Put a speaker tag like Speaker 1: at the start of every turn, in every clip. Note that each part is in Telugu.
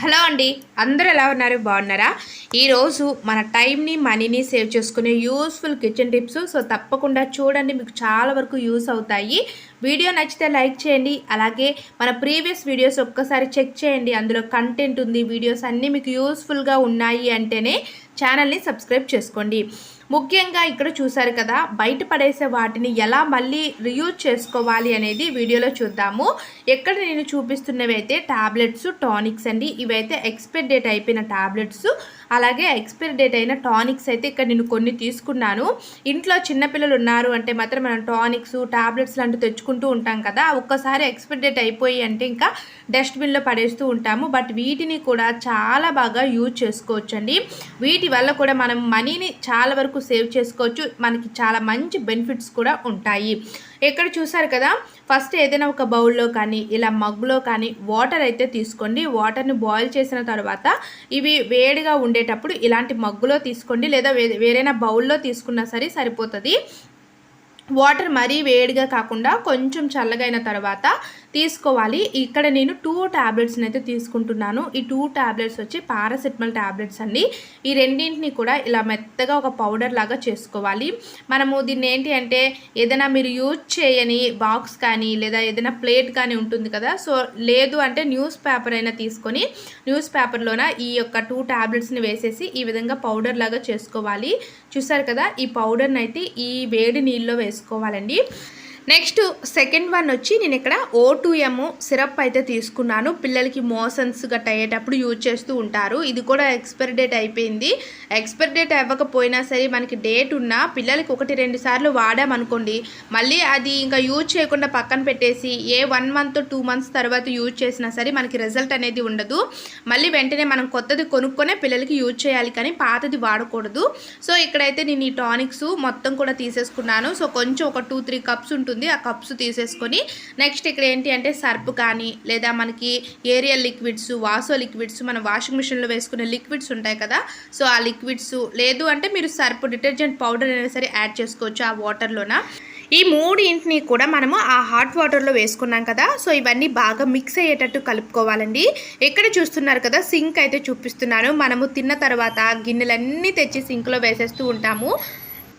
Speaker 1: హలో అండి, అందరూ ఎలా ఉన్నారు? బాగున్నారా? ఈరోజు మన టైంని మనీని సేవ్ చేసుకునే యూస్ఫుల్ కిచెన్ టిప్స్. సో తప్పకుండా చూడండి, మీకు చాలా వరకు యూస్ అవుతాయి. వీడియో నచ్చితే లైక్ చేయండి. అలాగే మన ప్రీవియస్ వీడియోస్ ఒక్కసారి చెక్ చేయండి, అందులో కంటెంట్ ఉంది. వీడియోస్ అన్నీ మీకు యూస్ఫుల్గా ఉన్నాయి అంటేనే ఛానల్ని సబ్స్క్రైబ్ చేసుకోండి. ముఖ్యంగా ఇక్కడ చూసారు కదా, బయట పడేసే వాటిని ఎలా మళ్ళీ రీయూజ్ చేసుకోవాలి అనేది వీడియోలో చూద్దాము. ఎక్కడ నేను చూపిస్తున్నవి అయితే టాబ్లెట్స్, టానిక్స్ అండి. ఇవైతే ఎక్స్పైర్ డేట్ అయిపోయిన టాబ్లెట్స్, అలాగే ఎక్స్పైర్ డేట్ అయిన టానిక్స్ అయితే ఇక్కడ నేను కొన్ని తీసుకున్నాను. ఇంట్లో చిన్నపిల్లలు ఉన్నారు అంటే మాత్రం మనం టానిక్స్, టాబ్లెట్స్ లాంటివి తెచ్చుకుంటూ ఉంటాం కదా. ఒక్కసారి ఎక్స్పైర్ డేట్ అయిపోయి అంటే ఇంకా డస్ట్బిన్లో పడేస్తూ ఉంటాము. బట్ వీటిని కూడా చాలా బాగా యూజ్ చేసుకోవచ్చండి. వీటి వల్ల కూడా మనం మనీని చాలా వరకు సేవ్ చేసుకోవచ్చు. మనకి చాలా మంచి బెనిఫిట్స్ కూడా ఉంటాయి. ఇక్కడ చూసారు కదా, ఫస్ట్ ఏదైనా ఒక బౌల్లో కానీ ఇలా మగ్గులో కానీ వాటర్ అయితే తీసుకోండి. వాటర్ని బాయిల్ చేసిన తర్వాత ఇవి వేడిగా ఉండేటప్పుడు ఇలాంటి మగ్గులో తీసుకోండి, లేదా వేరేనా బౌల్లో తీసుకున్నా సరే సరిపోతుంది. వాటర్ మరీ వేడిగా కాకుండా కొంచెం చల్లగా అయిన తర్వాత తీసుకోవాలి. ఇక్కడ నేను 2 ట్యాబ్లెట్స్ని అయితే తీసుకుంటున్నాను. ఈ 2 ట్యాబ్లెట్స్ వచ్చి పారాసెటమాల్ ట్యాబ్లెట్స్ అండి. ఈ రెండింటిని కూడా ఇలా మెత్తగా ఒక పౌడర్ లాగా చేసుకోవాలి. మనము దీన్ని ఏంటి అంటే ఏదైనా మీరు యూజ్ చేయని బాక్స్ కానీ లేదా ఏదైనా ప్లేట్ కానీ ఉంటుంది కదా, సో లేదు అంటే న్యూస్ పేపర్ అయినా తీసుకొని న్యూస్ పేపర్లోన ఈ యొక్క 2 ట్యాబ్లెట్స్ని వేసేసి ఈ విధంగా పౌడర్ లాగా చేసుకోవాలి. చూసారు కదా, ఈ పౌడర్ని అయితే ఈ వేడి నీళ్ళలో వేసుకోవాలండి. నెక్స్ట్ సెకండ్ వన్ వచ్చి నేను ఇక్కడ O2M సిరప్ అయితే తీసుకున్నాను. పిల్లలకి మోషన్స్ గట్ట అయ్యేటప్పుడు యూజ్ చేస్తూ ఉంటారు. ఇది కూడా ఎక్స్పైరీ డేట్ అయిపోయింది. ఎక్స్పైరీ డేట్ అవ్వకపోయినా సరే మనకి డేట్ ఉన్నా పిల్లలకి 1-2 సార్లు వాడామనుకోండి, మళ్ళీ అది ఇంకా యూజ్ చేయకుండా పక్కన పెట్టేసి 1 మంత్ 2 మంత్స్ తర్వాత యూజ్ చేసినా సరే మనకి రిజల్ట్ అనేది ఉండదు. మళ్ళీ వెంటనే మనం కొత్తది కొనుక్కొనే పిల్లలకి యూజ్ చేయాలి, కానీ పాతది వాడకూడదు. సో ఇక్కడైతే నేను ఈ టానిక్స్ మొత్తం కూడా తీసేసుకున్నాను. సో కొంచెం ఒక 2-3 కప్స్ ఉంటుంది, ఆ కప్స్ తీసేసుకొని నెక్స్ట్ ఇక్కడ ఏంటి అంటే సర్ప్ కానీ లేదా మనకి ఏరియల్ లిక్విడ్స్, వాసో లిక్విడ్స్, మనం వాషింగ్ మిషన్లో వేసుకునే లిక్విడ్స్ ఉంటాయి కదా, సో ఆ లిక్విడ్స్ లేదు అంటే మీరు సర్ప్ డిటర్జెంట్ పౌడర్ అయినా సరే యాడ్ చేసుకోవచ్చు ఆ వాటర్లోన. ఈ 3 కూడా మనము ఆ హాట్ వాటర్లో వేసుకున్నాం కదా, సో ఇవన్నీ బాగా మిక్స్ అయ్యేటట్టు కలుపుకోవాలండి. ఇక్కడ చూస్తున్నారు కదా, సింక్ అయితే చూపిస్తున్నాను. మనము తిన్న తర్వాత గిన్నెలన్నీ తెచ్చి సింక్లో వేసేస్తూ ఉంటాము.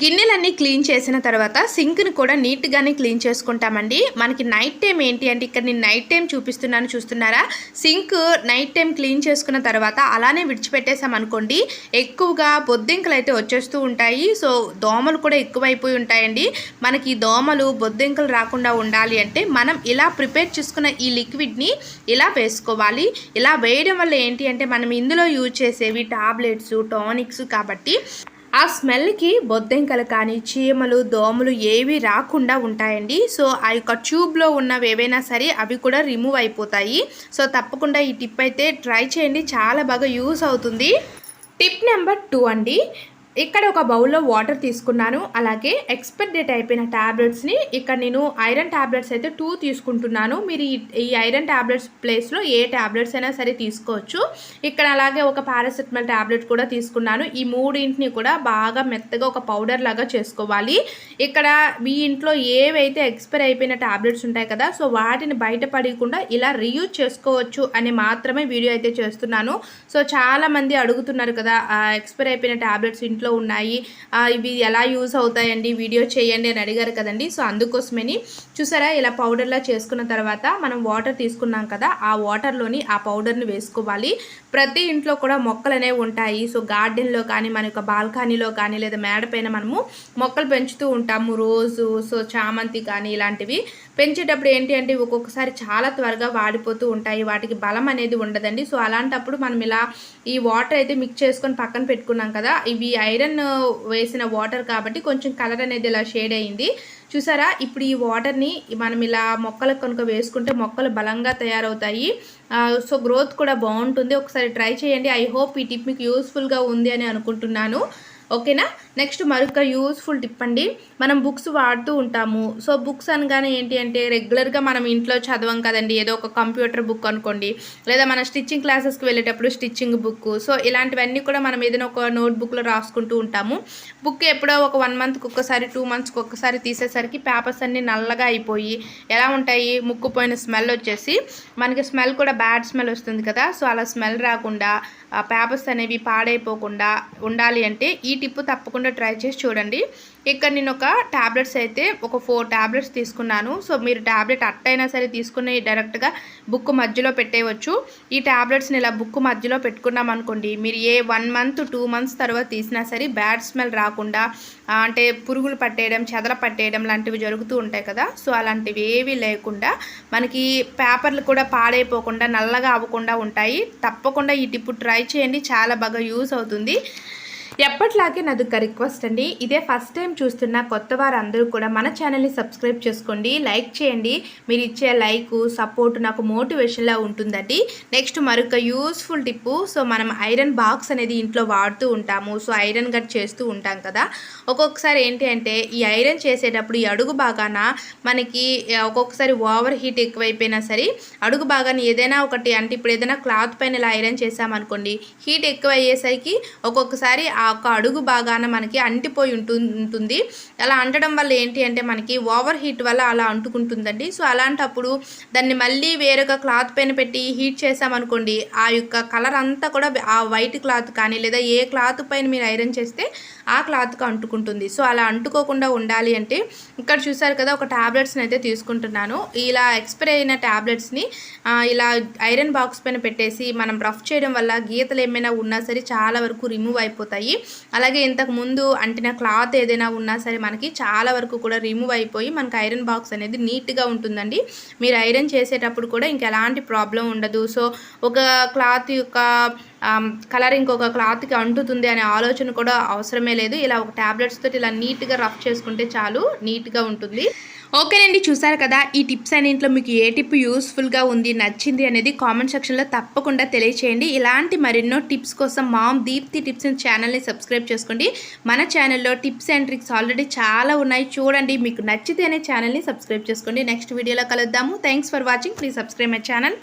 Speaker 1: గిన్నెలన్నీ క్లీన్ చేసిన తర్వాత సింక్ని కూడా నీట్గానే క్లీన్ చేసుకుంటామండి. మనకి నైట్ టైం ఏంటి అంటే ఇక్కడ నేను నైట్ టైం చూపిస్తున్నాను, చూస్తున్నారా? సింక్ నైట్ టైం క్లీన్ చేసుకున్న తర్వాత అలానే విడిచిపెట్టేసామనుకోండి, ఎక్కువగా బొద్దింకలు అయితే వచ్చేస్తూ ఉంటాయి. సో దోమలు కూడా ఎక్కువైపోయి ఉంటాయండి. మనకి దోమలు బొద్దింకలు రాకుండా ఉండాలి అంటే మనం ఇలా ప్రిపేర్ చేసుకున్న ఈ లిక్విడ్ని ఇలా వేసుకోవాలి. ఇలా వేయడం వల్ల ఏంటి అంటే మనం ఇందులో యూజ్ చేసేవి టాబ్లెట్స్, టానిక్స్ కాబట్టి ఆ స్మెల్కి బొద్దింకలు కానీ చీమలు, దోమలు ఏవి రాకుండా ఉంటాయండి. సో ఆ యొక్క ట్యూబ్లో ఉన్నవి ఏవైనా సరే అవి కూడా రిమూవ్ అయిపోతాయి. సో తప్పకుండా ఈ టిప్ అయితే ట్రై చేయండి, చాలా బాగా యూస్ అవుతుంది. టిప్ నెంబర్ 2 అండి. ఇక్కడ ఒక బౌల్లో వాటర్ తీసుకున్నాను. అలాగే ఎక్స్పైర్ డేట్ అయిపోయిన ట్యాబ్లెట్స్ని ఇక్కడ నేను ఐరన్ ట్యాబ్లెట్స్ అయితే 2 తీసుకుంటున్నాను. మీరు ఈ ఐరన్ ట్యాబ్లెట్స్ ప్లేస్లో ఏ ట్యాబ్లెట్స్ అయినా సరే తీసుకోవచ్చు. ఇక్కడ అలాగే ఒక పారాసెటమాల్ ట్యాబ్లెట్ కూడా తీసుకున్నాను. ఈ 3 కూడా బాగా మెత్తగా ఒక పౌడర్ లాగా చేసుకోవాలి. ఇక్కడ మీ ఇంట్లో ఏవైతే ఎక్స్పైర్ అయిపోయిన ట్యాబ్లెట్స్ ఉంటాయి కదా, సో వాటిని బయటపడకుండా ఇలా రీయూజ్ చేసుకోవచ్చు అని మాత్రమే వీడియో అయితే చేస్తున్నాను. సో చాలామంది అడుగుతున్నారు కదా, ఎక్స్పైర్ అయిపోయిన ట్యాబ్లెట్స్ ఇంట్లో ఉన్నాయి, ఇవి ఎలా యూజ్ అవుతాయండి, వీడియో చేయండి అని అడిగారు కదండి. సో అందుకోసమని చూసారా, ఇలా పౌడర్లా చేసుకున్న తర్వాత మనం వాటర్ తీసుకున్నాం కదా, ఆ వాటర్లోని ఆ పౌడర్ని వేసుకోవాలి. ప్రతి ఇంట్లో కూడా మొక్కలు అనేవి ఉంటాయి. సో గార్డెన్లో కానీ మన యొక్క బాల్కనీలో కానీ లేదా మేడపైన మనము మొక్కలు పెంచుతూ ఉంటాము. రోజు, సో చామంతి కానీ ఇలాంటివి పెంచేటప్పుడు ఏంటి అంటే ఒక్కొక్కసారి చాలా త్వరగా వాడిపోతూ ఉంటాయి, వాటికి బలం అనేది ఉండదండి. సో అలాంటప్పుడు మనం ఇలా ఈ వాటర్ అయితే మిక్స్ చేసుకొని పక్కన పెట్టుకున్నాం కదా, ఇవి ఐరన్ వేసిన వాటర్ కాబట్టి కొంచెం కలర్ అనేది ఇలా షేడ్ అయ్యింది. చూసారా, ఇప్పుడు ఈ వాటర్ని మనం ఇలా మొక్కలకు కనుక వేసుకుంటే మొక్కలు బలంగా తయారవుతాయి. సో గ్రోత్ కూడా బాగుంటుంది. ఒకసారి ట్రై చేయండి. ఐ హోప్ ఈ టిప్ మీకు యూస్ఫుల్గా ఉంది అని అనుకుంటున్నాను. ఓకేనా. నెక్స్ట్ మరొక యూస్ఫుల్ టిప్ అండి. మనం బుక్స్ వాడుతూ ఉంటాము. సో బుక్స్ అనగానే ఏంటి అంటే రెగ్యులర్గా మనం ఇంట్లో చదవం కదండి. ఏదో ఒక కంప్యూటర్ బుక్ అనుకోండి, లేదా మన స్టిచ్చింగ్ క్లాసెస్కి వెళ్ళేటప్పుడు స్టిచ్చింగ్ బుక్. సో ఇలాంటివన్నీ కూడా మనం ఏదైనా ఒక నోట్బుక్లో రాసుకుంటూ ఉంటాము. బుక్ ఎప్పుడో ఒక 1 మంత్కి ఒక్కసారి 2 మంత్స్కి ఒక్కసారి తీసేసరికి పేపర్స్ అన్నీ నల్లగా అయిపోయి ఎలా ఉంటాయి, ముక్కుపోయిన స్మెల్ వచ్చేసి మనకి స్మెల్ కూడా బ్యాడ్ స్మెల్ వస్తుంది కదా. సో అలా స్మెల్ రాకుండా ఆ పేపర్స్ అనేవి పాడైపోకుండా ఉండాలి అంటే ఈ టిప్ తప్పకుండా ట్రై చేసి చూడండి. ఇక్కడ నేను ఒక ట్యాబ్లెట్స్ అయితే ఒక 4 ట్యాబ్లెట్స్ తీసుకున్నాను. సో మీరు ట్యాబ్లెట్ అట్టయినా సరే తీసుకుని డైరెక్ట్గా బుక్ మధ్యలో పెట్టేయవచ్చు. ఈ ట్యాబ్లెట్స్ని ఇలా బుక్ మధ్యలో పెట్టుకున్నాం అనుకోండి, మీరు ఏ 1 మంత్ 2 మంత్స్ తర్వాత తీసినా సరే బ్యాడ్ స్మెల్ రాకుండా, అంటే పురుగులు పట్టేయడం, చెదల పట్టేయడం లాంటివి జరుగుతూ ఉంటాయి కదా. సో అలాంటివి ఏవి లేకుండా మనకి పేపర్లు కూడా పాడైపోకుండా నల్లగా అవ్వకుండా ఉంటాయి. తప్పకుండా ఈ టిప్ ట్రై చేయండి, చాలా బాగా యూస్ అవుతుంది. ఎప్పట్లాగే నాదొక రిక్వెస్ట్ అండి, ఇదే ఫస్ట్ టైం చూస్తున్న కొత్త వారందరూ కూడా మన ఛానల్ని సబ్స్క్రైబ్ చేసుకోండి, లైక్ చేయండి. మీరు ఇచ్చే లైక్ సపోర్ట్ నాకు మోటివేషన్లా ఉంటుందండి. నెక్స్ట్ మరొక యూస్ఫుల్ టిప్పు, సో మనం ఐరన్ బాక్స్ అనేది ఇంట్లో వాడుతూ ఉంటాము. సో ఐరన్ గట్ చేస్తూ ఉంటాం కదా. ఒక్కొక్కసారి ఏంటి అంటే ఈ ఐరన్ చేసేటప్పుడు ఈ అడుగు భాగాన మనకి ఒక్కొక్కసారి ఓవర్ హీట్ ఎక్కువైపోయినా సరే అడుగు భాగాన్ని ఏదైనా ఒకటి, అంటే ఇప్పుడు ఏదైనా క్లాత్ పైన ఇలా ఐరన్ చేసామనుకోండి, హీట్ ఎక్కువ అయ్యేసరికి ఒక్కొక్కసారి ఆ ఒక అడుగు భాగాన మనకి అంటిపోయి ఉంటుంది. అలా అంటడం వల్ల ఏంటి అంటే మనకి ఓవర్ హీట్ వల్ల అలా అంటుకుంటుందండి. సో అలాంటప్పుడు దాన్ని మళ్ళీ వేరొక క్లాత్ పైన పెట్టి హీట్ చేసామనుకోండి, ఆ యొక్క కలర్ అంతా కూడా ఆ వైట్ క్లాత్ కానీ లేదా ఏ క్లాత్ పైన మీరు ఐరన్ చేస్తే ఆ క్లాత్కి అంటుకుంటుంది. సో అలా అంటుకోకుండా ఉండాలి అంటే ఇక్కడ చూసారు కదా, ఒక ట్యాబ్లెట్స్ని అయితే తీసుకుంటున్నాను. ఇలా ఎక్స్పైర్ అయిన ట్యాబ్లెట్స్ని ఇలా ఐరన్ బాక్స్ పైన పెట్టేసి మనం రఫ్ చేయడం వల్ల గీతలు ఏమైనా ఉన్నా సరే చాలా వరకు రిమూవ్ అయిపోతాయి. అలాగే ఇంతకు ముందు అంటిన క్లాత్ ఏదైనా ఉన్నా సరే మనకి చాలా వరకు కూడా రిమూవ్ అయిపోయి మనకి ఐరన్ బాక్స్ అనేది నీట్గా ఉంటుందండి. మీరు ఐరన్ చేసేటప్పుడు కూడా ఇంకెలాంటి ప్రాబ్లం ఉండదు. సో ఒక క్లాత్ యొక్క కలర్ ఇంకొక క్లాత్కి అంటుతుంది అనే ఆలోచన కూడా అవసరమే లేదు. ఇలా ఒక ట్యాబ్లెట్స్ తోటి ఇలా నీట్గా రఫ్ చేసుకుంటే చాలు, నీట్గా ఉంటుంది. ఓకేనండి, చూసారు కదా ఈ టిప్స్ అన్నింటిలో మీకు ఏ టిప్ యూస్ఫుల్గా ఉంది, నచ్చింది అనేది కామెంట్ సెక్షన్లో తప్పకుండా తెలియచేయండి. ఇలాంటి మరెన్నో టిప్స్ కోసం మామ్ దీప్తి టిప్స్ ఛానల్ని సబ్స్క్రైబ్ చేసుకోండి. మన ఛానల్లో టిప్స్ అండ్ ట్రిక్స్ ఆల్రెడీ చాలా ఉన్నాయి, చూడండి. మీకు నచ్చితేనే ఛానల్ని సబ్స్క్రైబ్ చేసుకోండి. నెక్స్ట్ వీడియోలో కలుద్దాము. Thanks for watching. Please subscribe my channel.